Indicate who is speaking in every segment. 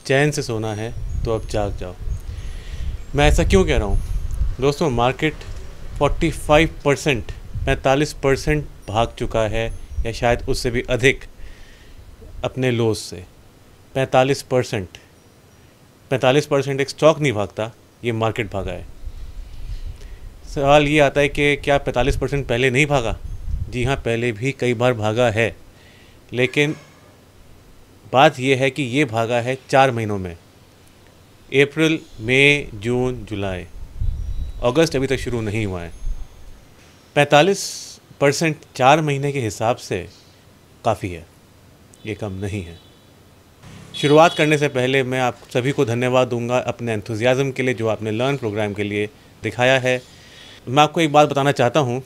Speaker 1: चैन से सोना है तो अब जाग जाओ। मैं ऐसा क्यों कह रहा हूँ दोस्तों? मार्केट 45% भाग चुका है, या शायद उससे भी अधिक अपने लोस से। 45% एक स्टॉक नहीं भागता, ये मार्केट भागा है। सवाल ये आता है कि क्या 45% पहले नहीं भागा? जी हाँ, पहले भी कई बार भागा है, लेकिन बात यह है कि ये भागा है 4 महीनों में। अप्रैल, मई, जून, जुलाई, अगस्त अभी तक शुरू नहीं हुआ है। 45% 4 महीने के हिसाब से काफ़ी है, ये कम नहीं है। शुरुआत करने से पहले मैं आप सभी को धन्यवाद दूंगा अपने एंथुजियाज़म के लिए जो आपने लर्न प्रोग्राम के लिए दिखाया है। मैं आपको एक बात बताना चाहता हूँ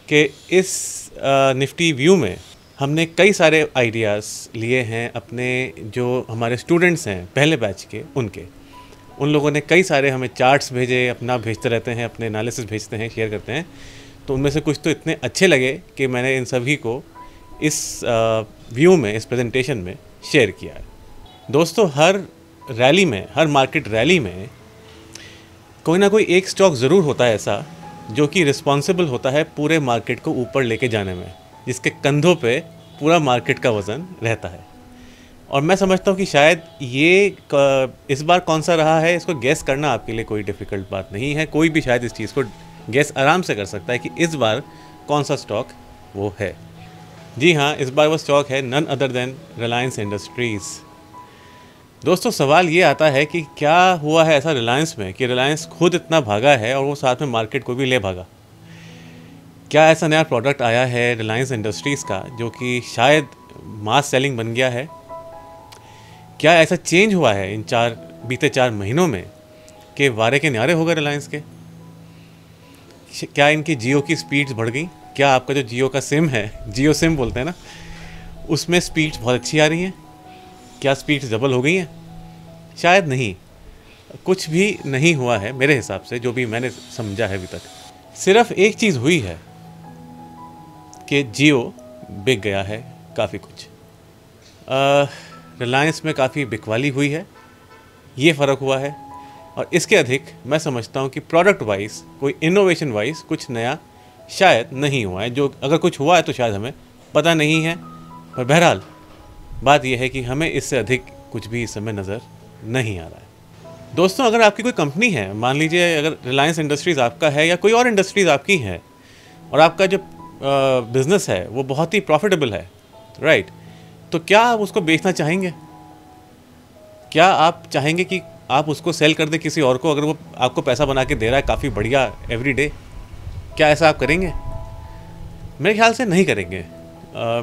Speaker 1: कि इस निफ्टी व्यू में हमने कई सारे आइडियाज़ लिए हैं अपने जो हमारे स्टूडेंट्स हैं पहले बैच के, उन लोगों ने कई सारे हमें चार्ट्स भेजे, अपना भेजते रहते हैं, अपने एनालिसिस भेजते हैं, शेयर करते हैं। तो उनमें से कुछ तो इतने अच्छे लगे कि मैंने इन सभी को इस व्यू में, इस प्रेजेंटेशन में शेयर किया है। दोस्तों, हर रैली में, हर मार्केट रैली में कोई ना कोई एक स्टॉक ज़रूर होता है ऐसा जो कि रिस्पॉन्सिबल होता है पूरे मार्केट को ऊपर लेके जाने में, जिसके कंधों पे पूरा मार्केट का वज़न रहता है। और मैं समझता हूँ कि शायद ये इस बार कौन सा रहा है, इसको गैस करना आपके लिए कोई डिफ़िकल्ट बात नहीं है। कोई भी शायद इस चीज़ को गैस आराम से कर सकता है कि इस बार कौन सा स्टॉक वो है। जी हाँ, इस बार वो स्टॉक है none other than Reliance industries. दोस्तों, सवाल ये आता है कि क्या हुआ है ऐसा रिलायंस में कि रिलायंस खुद इतना भागा है और वो साथ में मार्केट को भी ले भागा? क्या ऐसा नया प्रोडक्ट आया है रिलायंस इंडस्ट्रीज़ का जो कि शायद मास सेलिंग बन गया है? क्या ऐसा चेंज हुआ है इन बीते 4 महीनों में कि वारे के न्यारे हो गए रिलायंस के? क्या इनकी जियो की स्पीड्स बढ़ गई? क्या आपका जो जियो का सिम है, जियो सिम बोलते हैं ना, उसमें स्पीड्स बहुत अच्छी आ रही हैं? क्या स्पीड्स डबल हो गई हैं? शायद नहीं, कुछ भी नहीं हुआ है मेरे हिसाब से, जो भी मैंने समझा है अभी तक। सिर्फ एक चीज़ हुई है कि जियो बिक गया है काफ़ी कुछ। रिलायंस में काफ़ी बिकवाली हुई है, ये फ़र्क हुआ है। और इसके अधिक मैं समझता हूँ कि प्रोडक्ट वाइज, कोई इनोवेशन वाइज कुछ नया शायद नहीं हुआ है। जो अगर कुछ हुआ है तो शायद हमें पता नहीं है, पर बहरहाल बात यह है कि हमें इससे अधिक कुछ भी इस समय नज़र नहीं आ रहा है। दोस्तों, अगर आपकी कोई कंपनी है, मान लीजिए अगर रिलायंस इंडस्ट्रीज़ आपका है या कोई और इंडस्ट्रीज़ आपकी है, और आपका जो बिज़नेस है वो बहुत ही प्रॉफिटेबल है, राइट, तो क्या आप उसको बेचना चाहेंगे? क्या आप चाहेंगे कि आप उसको सेल कर दें किसी और को, अगर वो आपको पैसा बना के दे रहा है काफ़ी बढ़िया एवरी डे? क्या ऐसा आप करेंगे? मेरे ख्याल से नहीं करेंगे।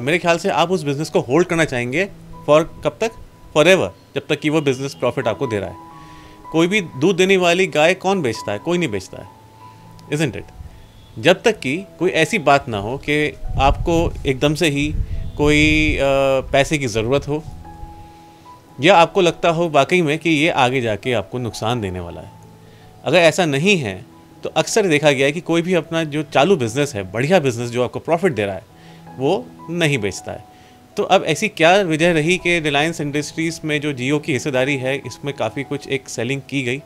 Speaker 1: मेरे ख्याल से आप उस बिज़नेस को होल्ड करना चाहेंगे कब तक? फॉरएवर, जब तक कि वो बिज़नेस प्रॉफिट आपको दे रहा है। कोई भी दूध देने वाली गाय कौन बेचता है? कोई नहीं बेचता है, इज़न्ट इट? जब तक कि कोई ऐसी बात ना हो कि आपको एकदम से ही कोई पैसे की ज़रूरत हो, या आपको लगता हो वाकई में कि ये आगे जाके आपको नुकसान देने वाला है। अगर ऐसा नहीं है तो अक्सर देखा गया है कि कोई भी अपना जो चालू बिज़नेस है, बढ़िया बिज़नेस जो आपको प्रॉफिट दे रहा है, वो नहीं बेचता है। तो अब ऐसी क्या वजह रही कि रिलायंस इंडस्ट्रीज़ में जो जियो की हिस्सेदारी है, इसमें काफ़ी कुछ एक सेलिंग की गई?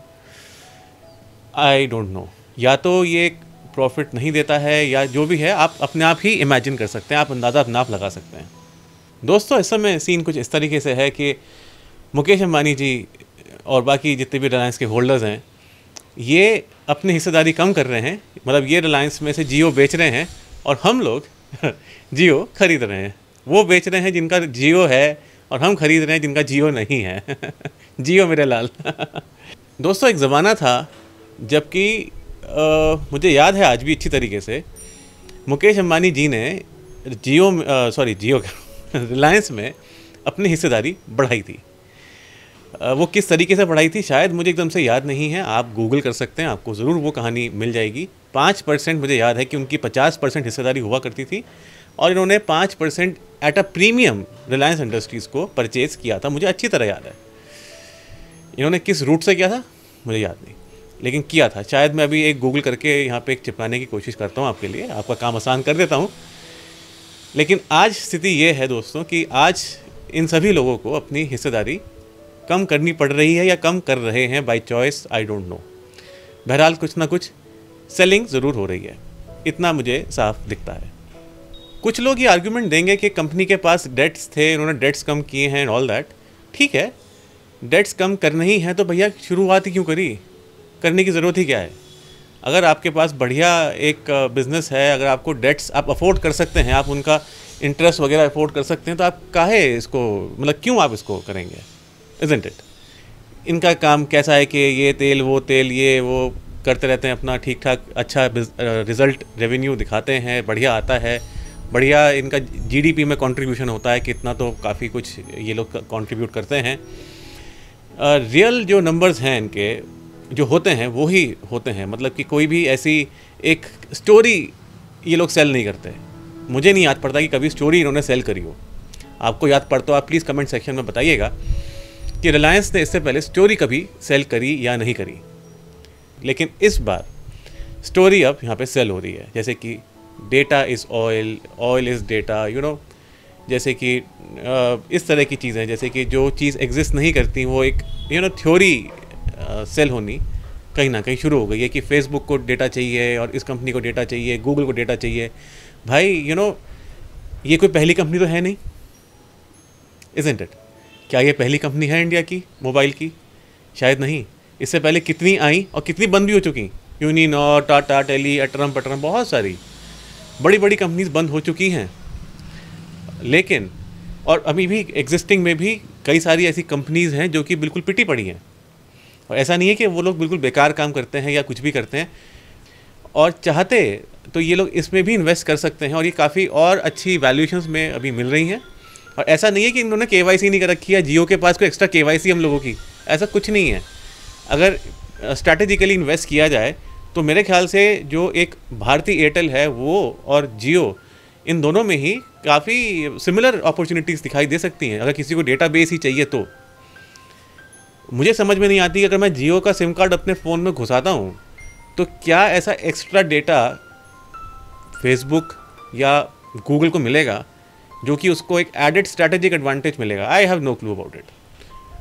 Speaker 1: आई डोंट नो। या तो ये प्रॉफिट नहीं देता है, या जो भी है, आप अपने आप ही इमेजिन कर सकते हैं, आप अंदाज़ा अपने आप लगा सकते हैं। दोस्तों, इस समय सीन कुछ इस तरीके से है कि मुकेश अंबानी जी और बाकी जितने भी रिलायंस के होल्डर्स हैं, ये अपनी हिस्सेदारी कम कर रहे हैं। मतलब ये रिलायंस में से जियो बेच रहे हैं और हम लोग जियो खरीद रहे हैं। वो बेच रहे हैं जिनका जियो है, और हम खरीद रहे हैं जिनका जियो नहीं है। जियो मेरे लाल। दोस्तों, एक ज़माना था जबकि मुझे याद है आज भी अच्छी तरीके से, मुकेश अंबानी जी ने रिलायंस में अपनी हिस्सेदारी बढ़ाई थी। वो किस तरीके से बढ़ाई थी शायद मुझे एकदम से याद नहीं है, आप गूगल कर सकते हैं, आपको ज़रूर वो कहानी मिल जाएगी। 5% मुझे याद है कि उनकी 50% हिस्सेदारी हुआ करती थी, और इन्होंने 5% at a premium Reliance industries को परचेज़ किया था। मुझे अच्छी तरह याद है। इन्होंने किस रूट से किया था मुझे याद नहीं, लेकिन किया था। शायद मैं अभी एक गूगल करके यहाँ पे एक चिपकाने की कोशिश करता हूँ आपके लिए, आपका काम आसान कर देता हूँ। लेकिन आज स्थिति ये है दोस्तों कि आज इन सभी लोगों को अपनी हिस्सेदारी कम करनी पड़ रही है या कम कर रहे हैं by choice, I don't no. बहरहाल कुछ ना कुछ सेलिंग ज़रूर हो रही है, इतना मुझे साफ दिखता है। कुछ लोग ये आर्ग्यूमेंट देंगे कि कंपनी के पास डेट्स थे, उन्होंने डेट्स कम किए हैं एंड ऑल दैट। ठीक है, डेट्स कम करने ही हैं तो भैया शुरुआत ही क्यों करी, करने की ज़रूरत ही क्या है। अगर आपके पास बढ़िया एक बिज़नेस है, अगर आपको डेट्स आप अफोर्ड कर सकते हैं, आप उनका इंटरेस्ट वगैरह अफोर्ड कर सकते हैं, तो आप काहे इसको, मतलब क्यों आप इसको करेंगे, इज़न्ट इट। इनका काम कैसा है कि ये तेल ये वो करते रहते हैं अपना, ठीक ठाक अच्छा रिज़ल्ट रेवेन्यू दिखाते हैं, बढ़िया आता है, बढ़िया इनका जीडीपी में कंट्रीब्यूशन होता है कितना, तो काफ़ी कुछ ये लोग कंट्रीब्यूट करते हैं। रियल जो नंबर्स हैं इनके जो होते हैं वो ही होते हैं, मतलब कि कोई भी ऐसी एक स्टोरी ये लोग सेल नहीं करते। मुझे नहीं याद पड़ता कि कभी स्टोरी इन्होंने सेल करी हो। आपको याद पड़ता हो आप प्लीज़ कमेंट सेक्शन में बताइएगा कि रिलायंस ने इससे पहले स्टोरी कभी सेल करी या नहीं करी। लेकिन इस बार स्टोरी अब यहाँ पे सेल हो रही है, जैसे कि data is oil, oil is data, you know, जैसे कि इस तरह की चीज़ें, जैसे कि जो चीज़ एग्जिस्ट नहीं करती वो एक थ्योरी सेल होनी कहीं ना कहीं शुरू हो गई है कि फेसबुक को डेटा चाहिए और इस कंपनी को डेटा चाहिए, गूगल को डेटा चाहिए। भाई ये कोई पहली कंपनी तो है नहीं, इज़न्ट इट। क्या ये पहली कंपनी है इंडिया की मोबाइल की? शायद नहीं। इससे पहले कितनी आई और कितनी बंद भी हो चुकी, यूनिनॉर, टाटा, टेली, अटरम पटरम, बहुत सारी बड़ी बड़ी कंपनीज बंद हो चुकी हैं। लेकिन और अभी भी एग्जिस्टिंग में भी कई सारी ऐसी कंपनीज़ हैं जो कि बिल्कुल पिटी पड़ी हैं। और ऐसा नहीं है कि वो लोग बिल्कुल बेकार काम करते हैं या कुछ भी करते हैं, और चाहते तो ये लोग इसमें भी इन्वेस्ट कर सकते हैं और ये काफ़ी और अच्छी वैल्यूएशंस में अभी मिल रही हैं। और ऐसा नहीं है कि इन्होंने केवाईसी नहीं कर रखी है, जियो के पास कोई एक्स्ट्रा केवाईसी हम लोगों की, ऐसा कुछ नहीं है। अगर स्ट्रैटेजिकली इन्वेस्ट किया जाए तो मेरे ख्याल से जो एक भारती एयरटेल है वो और जियो, इन दोनों में ही काफ़ी सिमिलर अपॉर्चुनिटीज़ दिखाई दे सकती हैं। अगर किसी को डेटाबेस ही चाहिए तो मुझे समझ में नहीं आती, अगर मैं जियो का सिम कार्ड अपने फ़ोन में घुसाता हूँ तो क्या ऐसा एक्स्ट्रा डेटा फेसबुक या गूगल को मिलेगा जो कि उसको एक एडेड स्ट्रैटेजिक एडवांटेज मिलेगा? I have no clue about it.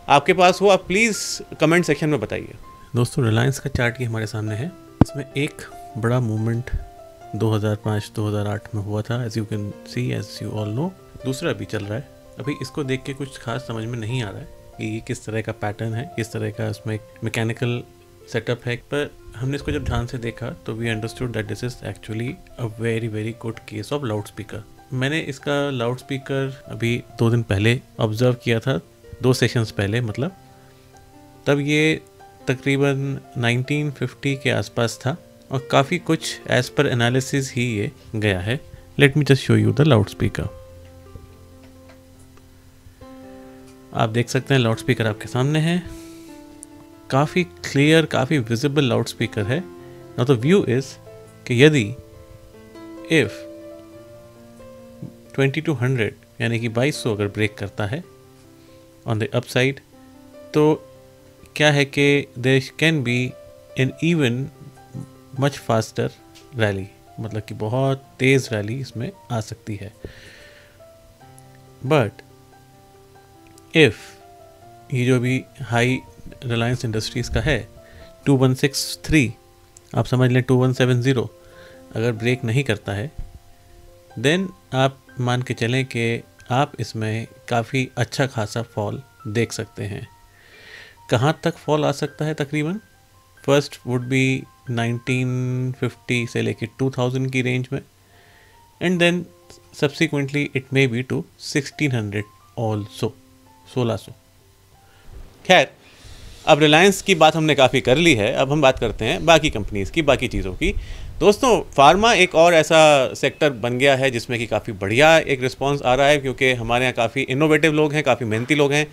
Speaker 1: आपके पास हो आप प्लीज़ कमेंट सेक्शन में बताइए। दोस्तों, रिलायंस का चार्ट ये हमारे सामने है। इसमें एक बड़ा मूवमेंट 2005-2008 में हुआ था, as you can see, as you all know. दूसरा भी चल रहा है। अभी इसको देख के कुछ खास समझ में नहीं आ रहा है कि ये किस तरह का पैटर्न है, किस तरह का इसमें एक मैकेनिकल सेटअप है। पर हमने इसको जब ध्यान से देखा तो we understood that this is actually a very very good case of loud speaker. मैंने इसका लाउड स्पीकर अभी 2 दिन पहले ऑब्जर्व किया था, 2 सेशंस पहले मतलब। तब ये तकरीबन 1950 के आसपास था और काफ़ी कुछ एज पर एनालिसिस ही ये गया है। Let me just show you the loud speaker. आप देख सकते हैं लाउड स्पीकर आपके सामने है, काफ़ी क्लियर, काफ़ी विजिबल लाउड स्पीकर है। नाउ द व्यू इज कि यदि इफ 2200 यानी कि 2200 अगर ब्रेक करता है ऑन द अपसाइड, तो क्या है कि there can be an even much faster rally, मतलब कि बहुत तेज़ रैली इसमें आ सकती है। बट इफ़ ये जो भी हाई रिलायंस इंडस्ट्रीज़ का है 2163, आप समझ लें 2170, अगर ब्रेक नहीं करता है देन आप मान के चलें कि आप इसमें काफ़ी अच्छा खासा फॉल देख सकते हैं। कहाँ तक फॉल आ सकता है? तकरीबन फर्स्ट वुड बी 1950 से लेके 2000 की रेंज में, and then subsequently it may be to 1600 also, 1600। खैर, अब रिलायंस की बात हमने काफ़ी कर ली है, अब हम बात करते हैं बाकी कंपनीज़ की, बाकी चीज़ों की। दोस्तों, फार्मा एक और ऐसा सेक्टर बन गया है जिसमें कि काफ़ी बढ़िया एक रिस्पांस आ रहा है, क्योंकि हमारे यहाँ काफ़ी इनोवेटिव लोग हैं, काफ़ी मेहनती लोग हैं,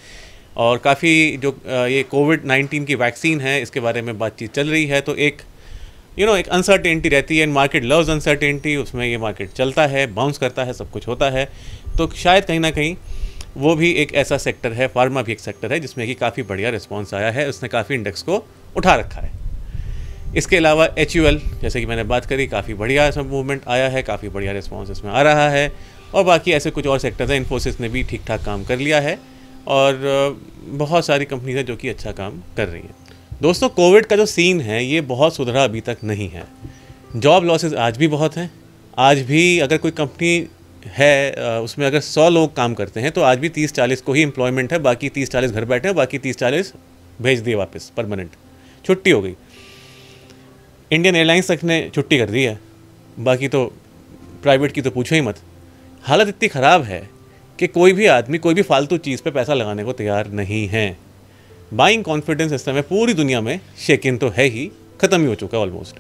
Speaker 1: और काफ़ी जो ये कोविड-19 की वैक्सीन है इसके बारे में बातचीत चल रही है। तो एक एक अनसर्टेनिटी रहती है, एंड मार्केट लव्स अनसर्टेनिटी, उसमें ये मार्केट चलता है, बाउंस करता है, सब कुछ होता है। तो शायद कहीं ना कहीं वो भी एक ऐसा सेक्टर है, फार्मा भी एक सेक्टर है जिसमें कि काफ़ी बढ़िया रिस्पांस आया है, उसने काफ़ी इंडेक्स को उठा रखा है। इसके अलावा HUL, जैसे कि मैंने बात करी, काफ़ी बढ़िया इसमें मूवमेंट आया है, काफ़ी बढ़िया रिस्पांस इसमें आ रहा है। और बाकी ऐसे कुछ और सेक्टर्स हैं, इन्फोसिस ने भी ठीक ठाक काम कर लिया है। और बहुत सारी कंपनीज हैं जो कि अच्छा काम कर रही हैं। दोस्तों, कोविड का जो सीन है ये बहुत सुधरा अभी तक नहीं है। जॉब लॉसेस आज भी बहुत हैं। आज भी अगर कोई कंपनी है उसमें अगर 100 लोग काम करते हैं तो आज भी 30-40 को ही एम्प्लॉयमेंट है, बाकी 30-40 घर बैठे हैं, बाकी 30-40 भेज दिए वापस, परमानेंट छुट्टी हो गई। इंडियन एयरलाइंस तक ने छुट्टी कर दी है, बाकी तो प्राइवेट की तो पूछो ही मत। हालत इतनी ख़राब है कि कोई भी आदमी कोई भी फालतू चीज़ पे पैसा लगाने को तैयार नहीं है। बाइंग कॉन्फिडेंस इस समय पूरी दुनिया में शेकिन तो है ही, ख़त्म ही हो चुका है ऑलमोस्ट।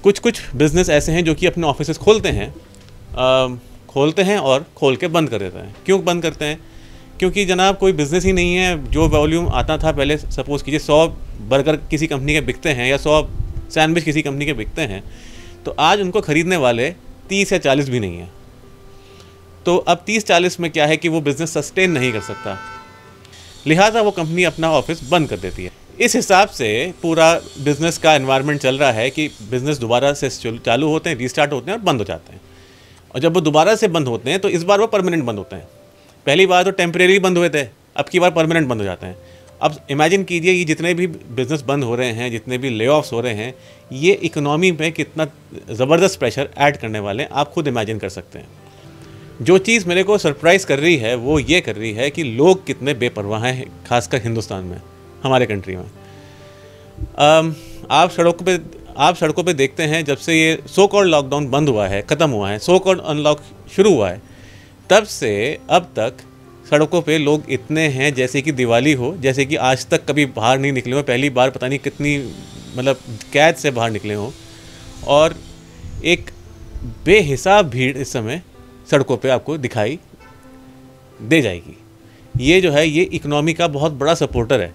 Speaker 1: कुछ बिज़नेस ऐसे हैं जो कि अपने ऑफिसेस खोलते हैं और खोल के बंद कर देते हैं। क्यों बंद करते हैं? क्योंकि जनाब कोई बिज़नेस ही नहीं है। जो वॉल्यूम आता था पहले, सपोज़ कीजिए 100 बर्गर किसी कंपनी के बिकते हैं या 100 सैंडविच किसी कंपनी के बिकते हैं, तो आज उनको ख़रीदने वाले 30 या 40 भी नहीं हैं। तो अब 30-40 में क्या है कि वो बिज़नेस सस्टेन नहीं कर सकता, लिहाजा वो कंपनी अपना ऑफिस बंद कर देती है। इस हिसाब से पूरा बिज़नेस का एनवायरनमेंट चल रहा है कि बिज़नेस दोबारा से चालू होते हैं, रीस्टार्ट होते हैं और बंद हो जाते हैं। और जब वो दोबारा से बंद होते हैं तो इस बार वो परमानेंट बंद होते हैं। पहली बार तो टेम्परेरी बंद हुए थे, अब की बार परमानेंट बंद हो जाते हैं। अब इमेजिन कीजिए ये जितने भी बिज़नेस बंद हो रहे हैं, जितने भी ले ऑफ्स हो रहे हैं, ये इकोनॉमी में कितना ज़बरदस्त प्रेशर ऐड करने वाले हैं, आप खुद इमेजिन कर सकते हैं। जो चीज़ मेरे को सरप्राइज़ कर रही है वो ये कर रही है कि लोग कितने बेपरवाह हैं, खासकर हिंदुस्तान में, हमारे कंट्री में। आप सड़कों पे देखते हैं, जब से ये सो कॉल्ड लॉकडाउन बंद हुआ है, ख़त्म हुआ है, सो कॉल्ड अनलॉक शुरू हुआ है, तब से अब तक सड़कों पे लोग इतने हैं जैसे कि दिवाली हो, जैसे कि आज तक कभी बाहर नहीं निकले हो। पहली बार पता नहीं कितनी मतलब कैद से बाहर निकले हों, और एक बेहिसाब भीड़ इस समय सड़कों पे आपको दिखाई दे जाएगी। ये जो है ये इकोनॉमी का बहुत बड़ा सपोर्टर है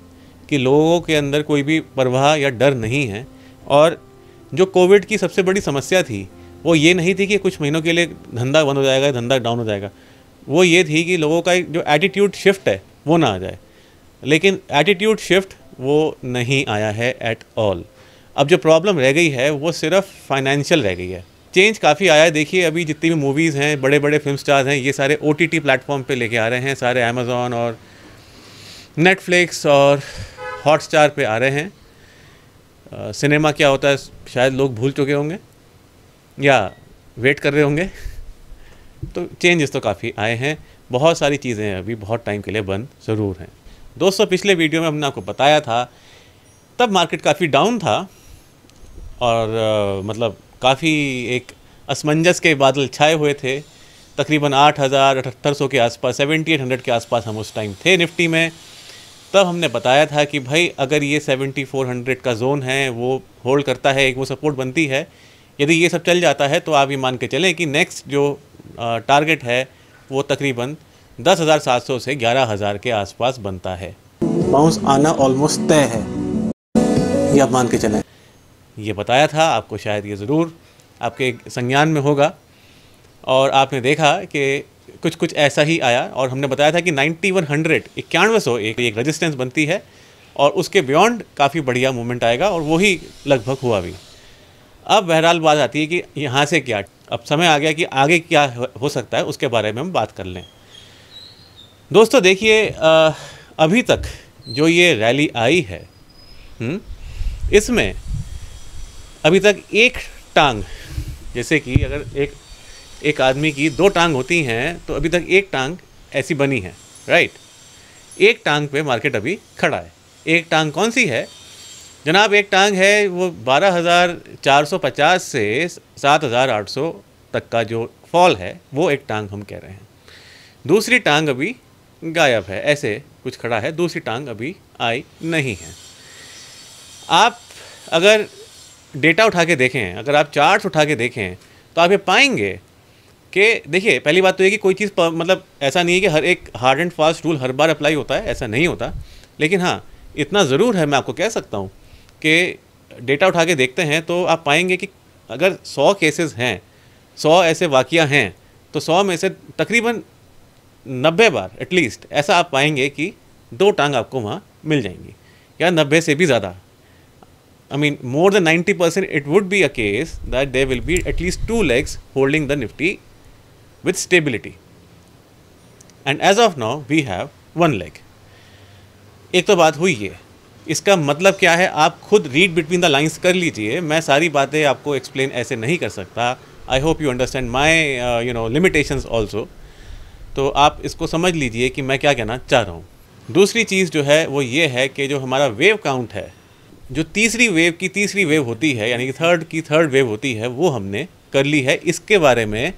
Speaker 1: कि लोगों के अंदर कोई भी परवाह या डर नहीं है। और जो कोविड की सबसे बड़ी समस्या थी वो ये नहीं थी कि कुछ महीनों के लिए धंधा बंद हो जाएगा, धंधा डाउन हो जाएगा। वो ये थी कि लोगों का जो एटीट्यूड शिफ्ट है वो ना आ जाए। लेकिन एटीट्यूड शिफ्ट वो नहीं आया है एट ऑल। अब जो प्रॉब्लम रह गई है वो सिर्फ फाइनेंशियल रह गई है। चेंज काफ़ी आया है। देखिए अभी जितनी भी मूवीज़ हैं, बड़े बड़े फिल्म स्टार्स हैं, ये सारे OTT प्लेटफॉर्म पे लेके आ रहे हैं, सारे अमेज़ॉन और नेटफ्लिक्स और हॉटस्टार पे आ रहे हैं। सिनेमा क्या होता है शायद लोग भूल चुके होंगे या वेट कर रहे होंगे। तो चेंजेस तो काफ़ी आए हैं। बहुत सारी चीज़ें अभी बहुत टाइम के लिए बंद ज़रूर हैं। दोस्तों, पिछले वीडियो में हमने आपको बताया था, तब मार्केट काफ़ी डाउन था और मतलब काफ़ी एक असमंजस के बादल छाए हुए थे। तकरीबन 8,000-7,800 के आसपास, 7,800 के आसपास हम उस टाइम थे निफ्टी में। तब हमने बताया था कि भाई अगर ये 7,400 का जोन है वो होल्ड करता है, एक वो सपोर्ट बनती है, यदि ये सब चल जाता है तो आप ये मान के चलें कि नेक्स्ट जो टारगेट है वो तकरीबन 10,700 से 11,000 के आसपास बनता है। बाउंस आना ऑलमोस्ट तय है, ये आप मान के चलें। ये बताया था आपको, शायद ये ज़रूर आपके संज्ञान में होगा। और आपने देखा कि कुछ ऐसा ही आया। और हमने बताया था कि 9100 9100 एक रेजिस्टेंस बनती है और उसके बियॉन्ड काफ़ी बढ़िया मूवमेंट आएगा, और वही लगभग हुआ भी। अब बहरहाल बात आती है कि यहाँ से क्या, अब समय आ गया कि आगे क्या हो सकता है, उसके बारे में हम बात कर लें। दोस्तों देखिए, अभी तक जो ये रैली आई है, इसमें अभी तक एक टांग, जैसे कि अगर एक आदमी की 2 टांग होती हैं तो अभी तक एक टांग ऐसी बनी है, राइट। एक टांग पे मार्केट अभी खड़ा है। एक टांग कौन सी है जनाब? एक टांग है वो 12,450 से 7,800 तक का जो फॉल है, वो एक टांग हम कह रहे हैं। दूसरी टांग अभी गायब है, ऐसे कुछ खड़ा है, दूसरी टांग अभी आई नहीं है। आप अगर डेटा उठा के देखें, अगर आप चार्ट्स उठा के देखें, तो आप ये पाएंगे कि देखिए, पहली बात तो ये कि कोई चीज़ मतलब ऐसा नहीं है कि हर एक hard and fast rule her bar apply होता है, ऐसा नहीं होता। लेकिन हाँ, इतना ज़रूर है, मैं आपको कह सकता हूँ कि डेटा उठा के देखते हैं तो आप पाएंगे कि अगर 100 केसेस हैं, 100 ऐसे वाक़या हैं, तो 100 में से तकरीबन 90 बार एटलीस्ट ऐसा आप पाएंगे कि 2 टांग आपको वहाँ मिल जाएंगी, या 90 से भी ज़्यादा। I mean, more than 90% it would be a case that there will be at least 2 legs holding the Nifty with stability. And as of now we have one leg. एक तो बात हुई ये, इसका मतलब क्या है आप खुद रीड बिटवीन द लाइंस कर लीजिए, मैं सारी बातें आपको एक्सप्लेन ऐसे नहीं कर सकता। I hope you understand my limitations also. तो आप इसको समझ लीजिए कि मैं क्या कहना चाह रहा हूँ। दूसरी चीज़ जो है वो ये है कि जो हमारा वेव काउंट है, जो तीसरी वेव की तीसरी वेव होती है, यानी कि थर्ड की थर्ड वेव होती है, वो हमने कर ली है। इसके बारे में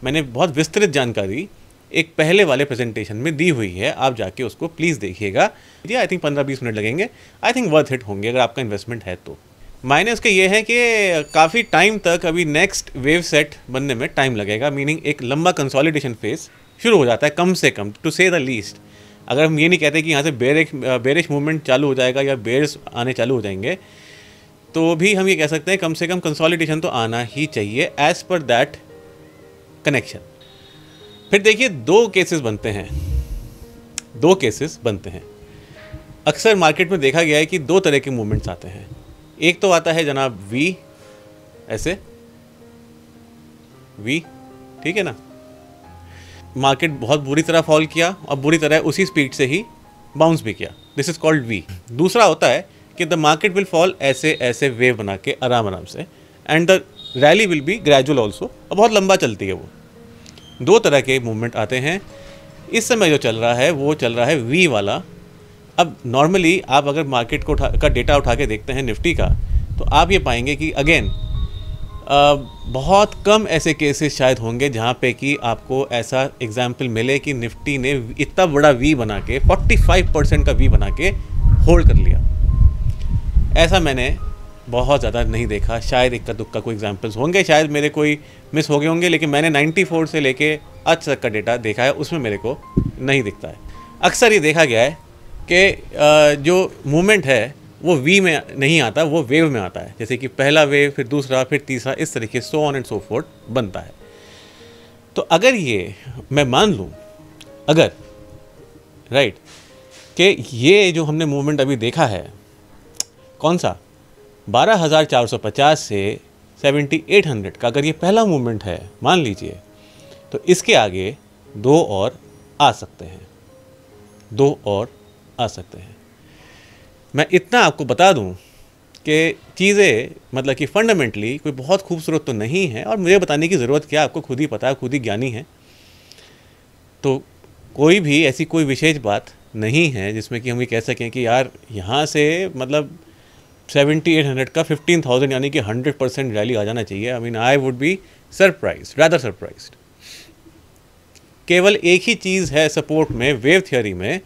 Speaker 1: मैंने बहुत विस्तृत जानकारी एक पहले वाले प्रेजेंटेशन में दी हुई है, आप जाके उसको प्लीज़ देखिएगा। जी आई थिंक 15-20 मिनट लगेंगे, आई थिंक वर्थ इट होंगे अगर आपका इन्वेस्टमेंट है तो। माइनस के ये है कि काफ़ी टाइम तक अभी नेक्स्ट वेव सेट बनने में टाइम लगेगा, मीनिंग एक लंबा कंसोलिडेशन फेज शुरू हो जाता है कम से कम, टू से द लीस्ट। अगर हम ये नहीं कहते कि यहाँ से बेरिश मूवमेंट चालू हो जाएगा या बेयर्स आने चालू हो जाएंगे, तो भी हम ये कह सकते हैं कम से कम कंसोलिडेशन तो आना ही चाहिए एज़ पर दैट कनेक्शन। फिर देखिए दो केसेस बनते हैं। अक्सर मार्केट में देखा गया है कि दो तरह के मूवमेंट्स आते हैं। एक तो आता है जनाब वी, ऐसे वी, ठीक है ना, मार्केट बहुत बुरी तरह फॉल किया और बुरी तरह उसी स्पीड से ही बाउंस भी किया, दिस इज कॉल्ड वी। दूसरा होता है कि द मार्केट विल फॉल ऐसे ऐसे वेव बना के आराम से, and the rally will be gradual also, और बहुत लंबा चलती है वो। दो तरह के मूवमेंट आते हैं। इस समय जो चल रहा है वो चल रहा है वी वाला। अब नॉर्मली आप अगर मार्केट का डेटा उठा के देखते हैं निफ्टी का, तो आप ये पाएंगे कि अगेन बहुत कम ऐसे केसेस शायद होंगे जहाँ पे कि आपको ऐसा एग्जाम्पल मिले कि निफ्टी ने इतना बड़ा वी बना के 45% का वी बना के होल्ड कर लिया। ऐसा मैंने बहुत ज़्यादा नहीं देखा, शायद इक्का दुक्का कोई एग्जाम्पल्स होंगे, शायद मेरे कोई मिस हो गए होंगे, लेकिन मैंने 94 से लेके आज तक का डेटा देखा है, उसमें मेरे को नहीं दिखता है। अक्सर ये देखा गया है कि जो मूवमेंट है वो वी में नहीं आता, वो वेव में आता है। जैसे कि पहला वेव, फिर दूसरा, फिर तीसरा, इस तरीके so on and so fourth बनता है। तो अगर ये मैं मान लूँ, अगर राइट कि ये जो हमने मूवमेंट अभी देखा है, कौन सा 12,450 से 7,800 का, अगर ये पहला मूवमेंट है मान लीजिए, तो इसके आगे दो और आ सकते हैं। मैं इतना आपको बता दूं कि चीज़ें मतलब कि फंडामेंटली कोई बहुत खूबसूरत तो नहीं है, और मुझे बताने की ज़रूरत क्या, आपको खुद ही पता है, खुद ही ज्ञानी है। तो कोई भी ऐसी कोई विशेष बात नहीं है जिसमें कि हम ये कह सकें कि यार यहाँ से मतलब 7,800 का 15,000 यानी कि 100% रैली आ जाना चाहिए। I mean I would be rather surprised. केवल एक ही चीज़ है सपोर्ट में, वेव थियोरी में,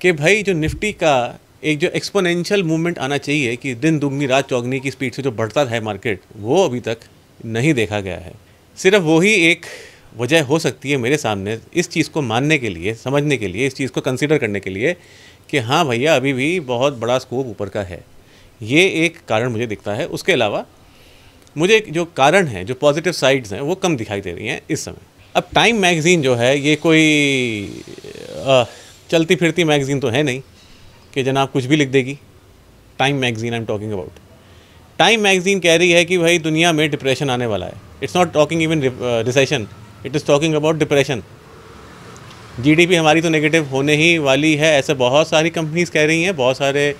Speaker 1: कि भाई जो निफ्टी का एक जो एक्सपोनेंशियल मूवमेंट आना चाहिए कि दिन दुगनी रात चौगनी की स्पीड से जो बढ़ता है मार्केट, वो अभी तक नहीं देखा गया है। सिर्फ वही एक वजह हो सकती है मेरे सामने इस चीज़ को मानने के लिए, समझने के लिए, इस चीज़ को कंसीडर करने के लिए कि हाँ भैया अभी भी बहुत बड़ा स्कोप ऊपर का है। ये एक कारण मुझे दिखता है। उसके अलावा मुझे जो कारण है, जो पॉजिटिव साइड्स हैं, वो कम दिखाई दे रही हैं इस समय। अब टाइम मैगज़ीन जो है ये कोई चलती फिरती मैगज़ीन तो है नहीं कि जनाब कुछ भी लिख देगी। Time magazine I am talking about. Time magazine कह रही है कि भाई दुनिया में डिप्रेशन आने वाला है। It's not talking even recession, it is talking about depression. GDP हमारी तो नेगेटिव होने ही वाली है, ऐसे बहुत सारी कंपनीज कह रही हैं, बहुत सारे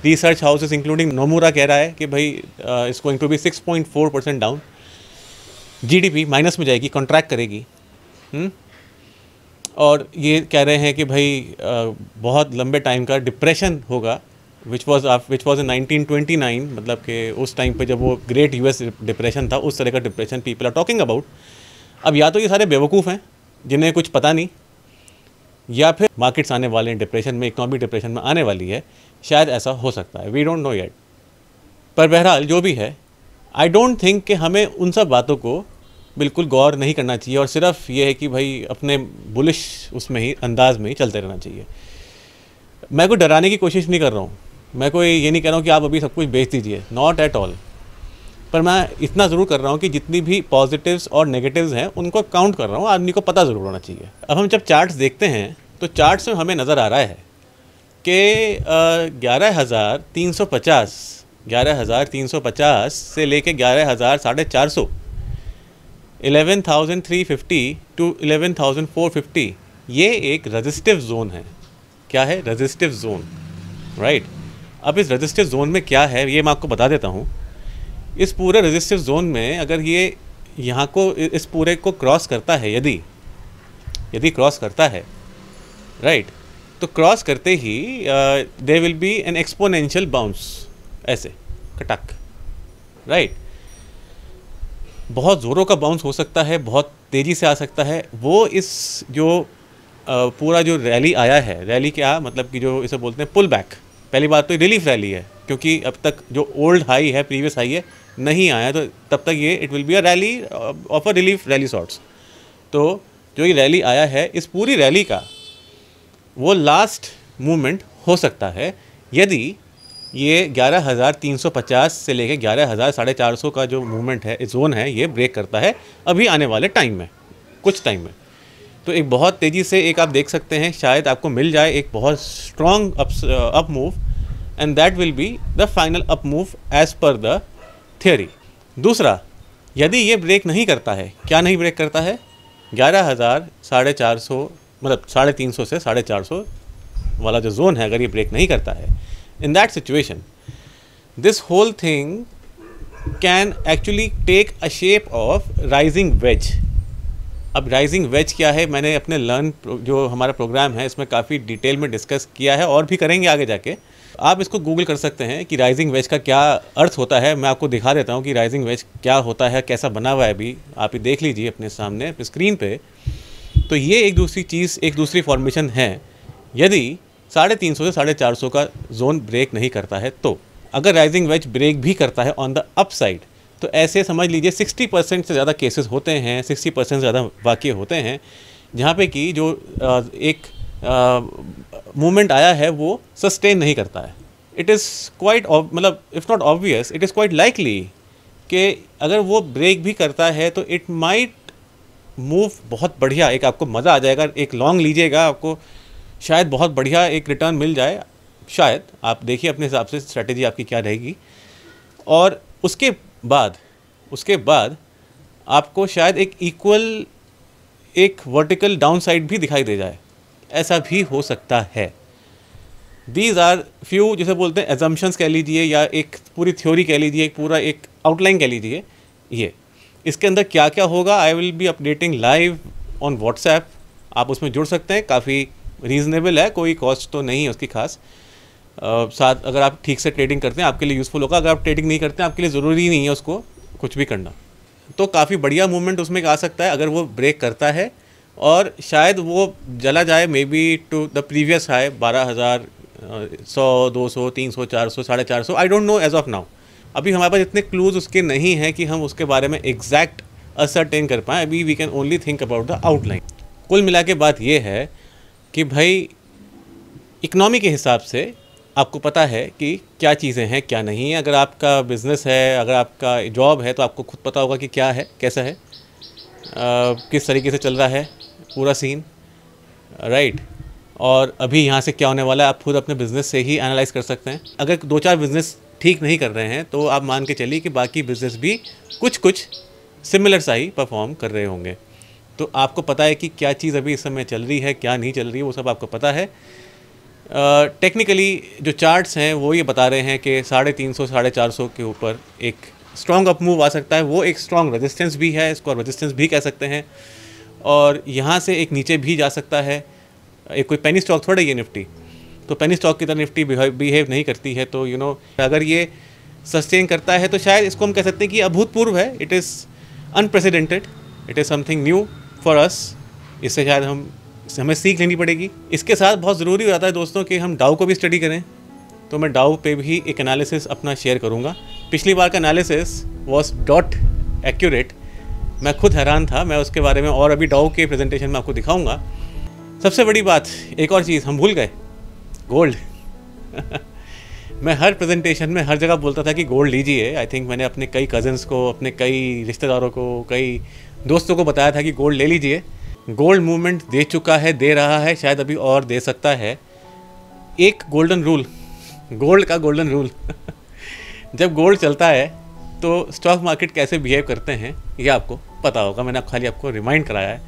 Speaker 1: रिसर्च हाउसेस इंक्लूडिंग नोमुरा कह रहा है कि भाई it's going to be 6.4% down. GDP minus में जाएगी, कॉन्ट्रैक्ट करेगी। और ये कह रहे हैं कि भाई बहुत लंबे टाइम का डिप्रेशन होगा, विच वॉज इन 1929, मतलब कि उस टाइम पे जब वो ग्रेट यूएस डिप्रेशन था, उस तरह का depression people are talking about. अब या तो ये सारे बेवकूफ़ हैं जिन्हें कुछ पता नहीं, या फिर मार्केट्स आने वाले हैं डिप्रेशन में, इकोनॉमिक डिप्रेशन में आने वाली है, शायद ऐसा हो सकता है, वी डोंट नो येट। पर बहरहाल जो भी है, आई डोंट थिंक कि हमें उन सब बातों को बिल्कुल गौर नहीं करना चाहिए और सिर्फ ये है कि भाई अपने बुलिश उसमें ही अंदाज में ही चलते रहना चाहिए। मैं कोई डराने की कोशिश नहीं कर रहा हूँ, मैं कोई ये नहीं कह रहा हूँ कि आप अभी सब कुछ बेच दीजिए, नॉट एट ऑल। पर मैं इतना ज़रूर कर रहा हूँ कि जितनी भी पॉजिटिव्स और नेगेटिव्स हैं उनको काउंट कर रहा हूँ, आदमी को पता ज़रूर होना चाहिए। अब हम जब चार्ट्स देखते हैं तो चार्ट्स में हमें नज़र आ रहा है कि 11,350 से लेके 11,450, 11,350 to 11,450 ये एक रेजिस्टिव जोन है। क्या है? Resistive zone, right. अब इस रेजिस्टिव जोन में क्या है ये मैं आपको बता देता हूँ। इस पूरे रेजिस्टिव जोन में अगर ये यहाँ को इस पूरे को क्रॉस करता है, यदि क्रॉस करता है, राइट, तो क्रॉस करते ही there will be an exponential bounce, ऐसे कटक, राइट। बहुत ज़ोरों का बाउंस हो सकता है, बहुत तेज़ी से आ सकता है। वो इस जो पूरा जो रैली आया है, रैली क्या मतलब कि जो इसे बोलते हैं पुल बैक, पहली बात तो रिलीफ रैली है, क्योंकि अब तक जो ओल्ड हाई है, प्रीवियस हाई है, नहीं आया, तो तब तक ये it will be a rally of a relief rally sorts. तो जो ये रैली आया है, इस पूरी रैली का वो लास्ट मूवमेंट हो सकता है यदि ये 11,350 से लेके 11,450 का जो मूवमेंट है, जोन है, ये ब्रेक करता है अभी आने वाले टाइम में, कुछ टाइम में। तो एक बहुत तेज़ी से एक आप देख सकते हैं, शायद आपको मिल जाए एक बहुत strong up move, and that will be the final up move as per the theory. दूसरा, यदि ये ब्रेक नहीं करता है, क्या नहीं ब्रेक करता है? 11,450 मतलब 350 से 450 वाला जो जोन है, अगर ये ब्रेक नहीं करता है, in that situation this whole thing can actually take a shape of rising wedge. अब राइजिंग वेज क्या है, मैंने अपने जो हमारा प्रोग्राम है इसमें काफ़ी डिटेल में डिस्कस किया है और भी करेंगे आगे जाके। आप इसको गूगल कर सकते हैं कि राइजिंग वेज का क्या अर्थ होता है। मैं आपको दिखा देता हूँ कि राइजिंग वेज क्या होता है, कैसा बना हुआ है। अभी आप ये देख लीजिए अपने सामने अपने स्क्रीन पे। तो ये एक दूसरी चीज़, एक दूसरी फॉर्मेशन है। यदि 350 से 450 का जोन ब्रेक नहीं करता है, तो अगर राइजिंग वेज ब्रेक भी करता है ऑन द अप साइड, तो ऐसे समझ लीजिए 60% से ज़्यादा केसेस होते हैं, 60% से ज़्यादा वाक़ये होते हैं जहाँ पे कि जो एक मूवमेंट आया है वो सस्टेन नहीं करता है। इट इज़ क्वाइट मतलब if not obvious, it is quite likely कि अगर वो ब्रेक भी करता है तो इट माइट मूव बहुत बढ़िया, एक आपको मज़ा आ जाएगा, एक लॉन्ग लीजिएगा, आपको शायद बहुत बढ़िया एक रिटर्न मिल जाए। शायद आप देखिए अपने हिसाब से स्ट्रैटेजी आपकी क्या रहेगी। और उसके बाद आपको शायद एक इक्वल एक वर्टिकल डाउन साइड भी दिखाई दे जाए, ऐसा भी हो सकता है। दीज आर फ्यू, जिसे बोलते हैं एजम्पशंस कह लीजिए, या एक पूरी थ्योरी कह लीजिए, एक पूरा एक आउटलाइन कह लीजिए। ये इसके अंदर क्या क्या होगा, I will be updating live on WhatsApp. आप उसमें जुड़ सकते हैं, काफ़ी रीज़नेबल है, कोई कॉस्ट तो नहीं है उसकी खास। साथ अगर आप ठीक से ट्रेडिंग करते हैं आपके लिए यूज़फुल होगा। अगर आप ट्रेडिंग नहीं करते हैं आपके लिए ज़रूरी नहीं है उसको कुछ भी करना। तो काफ़ी बढ़िया मूवमेंट उसमें आ सकता है अगर वो ब्रेक करता है, और शायद वो चला जाए may be to the previous high 12,100, 200, 300, 400, 450। I don't know as of now. अभी हमारे पास इतने क्लूज उसके नहीं हैं कि हम उसके बारे में एग्जैक्ट असरटेन कर पाएँ। अभी we can only think about the outline. कुल मिला के बात ये है कि भाई इकनॉमी के हिसाब से आपको पता है कि क्या चीज़ें हैं क्या नहीं है। अगर आपका बिज़नेस है, अगर आपका जॉब है, तो आपको खुद पता होगा कि क्या है, कैसा है, किस तरीके से चल रहा है पूरा सीन, राइट। और अभी यहाँ से क्या होने वाला है आप खुद अपने बिज़नेस से ही एनालाइज कर सकते हैं। अगर 2-4 बिज़नेस ठीक नहीं कर रहे हैं तो आप मान के चलिए कि बाकी बिज़नेस भी कुछ सिमिलर सा ही परफॉर्म कर रहे होंगे। तो आपको पता है कि क्या चीज़ अभी इस समय चल रही है, क्या नहीं चल रही है, वो सब आपको पता है। टेक्निकली जो चार्ट्स हैं वो ये बता रहे हैं कि 350, 450 के ऊपर एक स्ट्रॉन्ग अप मूव आ सकता है। वो एक स्ट्रॉन्ग रेजिस्टेंस भी है, इसको रेजिस्टेंस भी कह सकते हैं। और यहाँ से एक नीचे भी जा सकता है। एक कोई पेनी स्टॉक थोड़ा ये निफ्टी, तो पेनी स्टॉक की तरह निफ्टी बिहेव नहीं करती है। तो अगर ये सस्टेन करता है तो शायद इसको हम कह सकते हैं कि अभूतपूर्व है। It is unprecedented, it is something new for us. इससे शायद हमें सीख लेनी पड़ेगी। इसके साथ बहुत ज़रूरी हो जाता है दोस्तों कि हम डाउ को भी स्टडी करें। तो मैं डाउ पे भी एक एनालिसिस अपना शेयर करूँगा। पिछली बार का एनालिसिस वॉज डॉट एक्यूरेट, मैं खुद हैरान था। मैं उसके बारे में और अभी डाउ के प्रेजेंटेशन में आपको दिखाऊंगा। सबसे बड़ी बात, एक और चीज़ हम भूल गए, गोल्ड। मैं हर प्रेजेंटेशन में हर जगह बोलता था कि गोल्ड लीजिए। आई थिंक मैंने अपने कई कज़न्स को, अपने कई रिश्तेदारों को, कई दोस्तों को बताया था कि गोल्ड ले लीजिए। गोल्ड मूवमेंट दे चुका है, दे रहा है, शायद अभी और दे सकता है। एक गोल्डन रूल, गोल्ड का गोल्डन रूल जब गोल्ड चलता है तो स्टॉक मार्केट कैसे बिहेव करते हैं ये आपको पता होगा। मैंने खाली आपको रिमाइंड कराया है।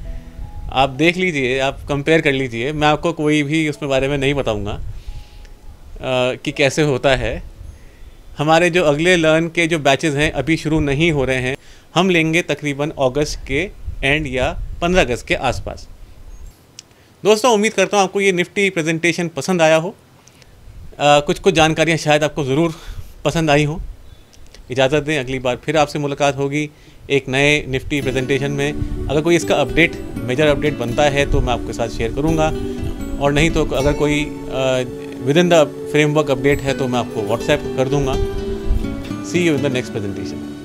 Speaker 1: आप देख लीजिए, आप कंपेयर कर लीजिए। मैं आपको कोई भी उसमें बारे में नहीं बताऊंगा कि कैसे होता है। हमारे जो अगले लर्न के जो बैचेस हैं अभी शुरू नहीं हो रहे हैं, हम लेंगे तकरीबन अगस्त के एंड या 15 अगस्त के आसपास। दोस्तों, उम्मीद करता हूँ आपको ये निफ्टी प्रेजेंटेशन पसंद आया हो। कुछ जानकारियाँ शायद आपको ज़रूर पसंद आई हो। इजाज़त दें, अगली बार फिर आपसे मुलाकात होगी एक नए निफ्टी प्रेजेंटेशन में। अगर कोई इसका अपडेट, मेजर अपडेट बनता है तो मैं आपके साथ शेयर करूँगा, और नहीं तो अगर कोई within the framework update है तो मैं आपको व्हाट्सएप कर दूँगा। See you in the next presentation.